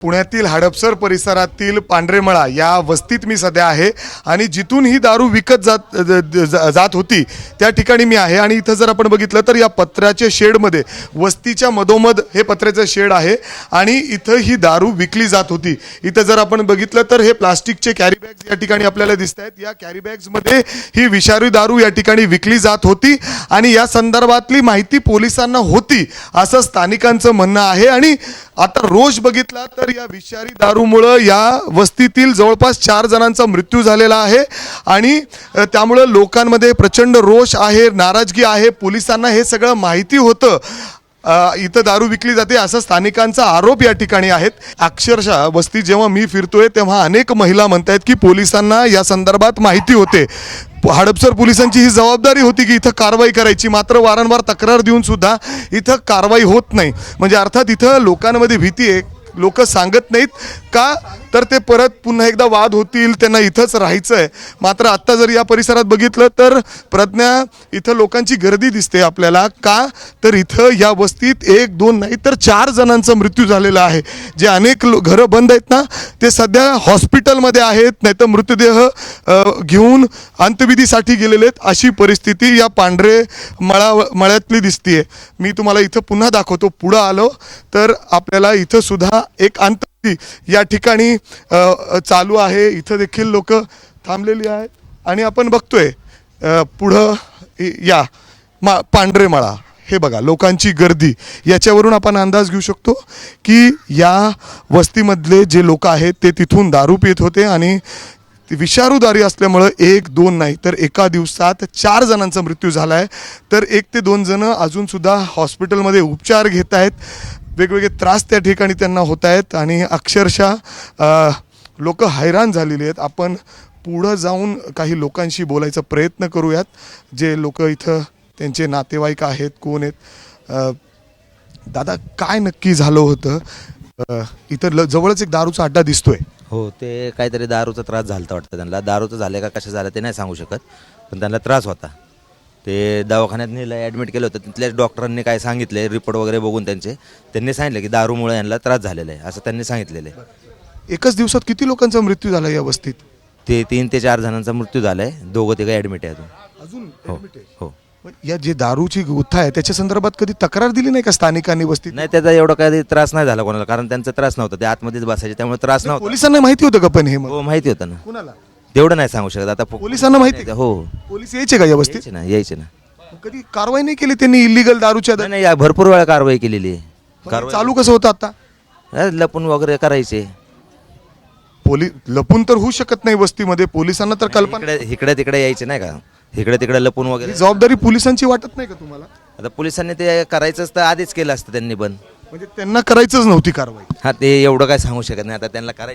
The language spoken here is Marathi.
पुण्यातील हडपसर परिसरातील पांढरेमळा या वस्तीत मी सध्या आहे आणि जिथून ही दारू विकत जात होती त्या ठिकाणी मी आहे। आणि इथं जर आपण बघितलं तर या पत्र्याच्या शेडमध्ये वस्तीच्या मधोमध हे पत्र्याचं शेड आहे आणि इथं ही दारू विकली जात होती। इथं जर आपण बघितलं तर हे प्लास्टिकचे कॅरी बॅग्स या ठिकाणी आपल्याला दिसत आहेत। या कॅरी बॅग्समध्ये ही विषारी दारू या ठिकाणी विकली जात होती आणि या संदर्भातली माहिती पोलिसांना होती असं स्थानिकांचं म्हणणं आहे। आणि आता रोज बघितला तर या विषारी दारूमुळे या वस्तीतील जवळपास 4 जणांचा मृत्यू झालेला आहे आणि त्यामुळे लोकांमध्ये प्रचंड रोष आहे, नाराजगी आहे। पोलिसांना हे सगळं माहिती होतं इथं दारू विकली जाते असं स्थानिकांचा आरोप या ठिकाणी आहेत। अक्षरशः वस्ती जेव्हा मी फिरतोय तेव्हा अनेक महिला म्हणतात की पोलिसांना या संदर्भात माहिती होते। हडपसर पोलिसांची ही जबाबदारी होती की इथं कारवाई करायची, मात्र वारंवार तक्रार देऊन सुद्धा इथं कारवाई होत नाही। म्हणजे अर्थात इथं लोकांमध्ये भीती आहे, लोक सांगत नाहीत का तर ते परत पुन्हा एकदा वाद होतील, त्यांना इथंच राहायचं आहे। मात्र आत्ता जर या परिसरात बघितलं तर प्रज्ञा इथं लोकांची गर्दी दिसते आपल्याला, का तर इथं या वस्तीत 1-2 नाही तर 4 जणांचा मृत्यू झालेला आहे। जे अनेक घरं बंद आहेत ना ते सध्या हॉस्पिटलमध्ये आहेत, नाही तर मृतदेह घेऊन अंत्यविधीसाठी गेलेले आहेत। अशी परिस्थिती या पांढरे मळ्यातली दिसतीये। मी तुम्हाला इथं पुन्हा दाखवतो, पुढं आलो तर आपल्याला इथं सुद्धा एक अंत या ठिकाणी चालू आहे। इथं देखील लोक थांबलेली आहेत आणि आपण बघतोय पुढं या पांढरेमळा, हे बघा लोकांची गर्दी। याच्यावरून आपण अंदाज घेऊ शकतो की या वस्तीमधले जे लोक आहेत ते तिथून दारू पित होते आणि विषारू दारू असल्यामुळं 1-2 नाही तर एका दिवसात 4 जणांचा मृत्यू झाला आहे। तर 1 ते 2 जण अजूनसुद्धा हॉस्पिटलमध्ये उपचार घेत आहेत, वेगवेगळे त्रास त्या ठिकाणी त्यांना होत आहेत आणि अक्षरशः लोक हैराण झालेली आहेत। आपण पुढं जाऊन काही लोकांशी बोलायचा प्रयत्न करूयात, जे लोक इथं त्यांचे नातेवाईक आहेत, कोण आहेत। दादा, काय नक्की झालं होतं? इथं जवळच एक दारूचा अड्डा दिसतोय। हो, ते काहीतरी दारूचा त्रास झाला वाटतं त्यांना। दारूचं झालं का कशा झालं ते नाही सांगू शकत, पण त्यांना त्रास होता। ते दवाखान्यात नेलं, ॲडमिट केलं होतं। तिथल्याच डॉक्टरांनी काय सांगितले, रिपोर्ट वगैरे बघून त्यांनी सांगितलं की दारूमुळे यांना त्रास झालेला आहे असं त्यांनी सांगितलेलं आहे। एकाच दिवसात किती लोकांचा मृत्यू झाला या वस्तीत? ते 3 ते 4 जणांचा मृत्यू झाला आहे, 2-3 ॲडमिट आहे अजून। हो हो। या जे दारूची गुत्था आहे त्याच्या संदर्भात कधी तक्रार दिली नाही का स्थानिकांनी वस्तीत? नाही, त्याचा एवढा काही त्रास नाही झाला कोणाला, कारण त्यांचा त्रास नव्हता, ते आतमध्येच बसायचे त्यामुळे त्रास नव्हता। पोलिसांना माहिती होतं का पण हे? हो, माहिती होतं ना। कुणाला? तेवढं नाही सांगू शकत आता। पोलिसांना माहिती? हो, पोलीस यायचे का या वस्तीत? यायचे ना। कधी कारवाई नाही केली त्यांनी इलिगल दारूच्या? नाही, भरपूर वेळा कारवाई केलेली आहे। कारवाई चालू कसं होतं आता? लपून वगैरे करायचे। लपून तर होऊ शकत नाही वस्तीमध्ये, पोलिसांना तर कल्पना। इकडे तिकडे यायचे नाही का, इकडे तिकडे लपून वगैरे। जबाबदारी पोलिसांची वाटत नाही का तुम्हाला? आता पोलिसांनी ते करायचंच तर आधीच केलं असतं त्यांनी, पण म्हणजे त्यांना करायचंच नव्हती कारवाई? हा, ते एवढं काय सांगू शकत नाही, आता त्यांना करायचं।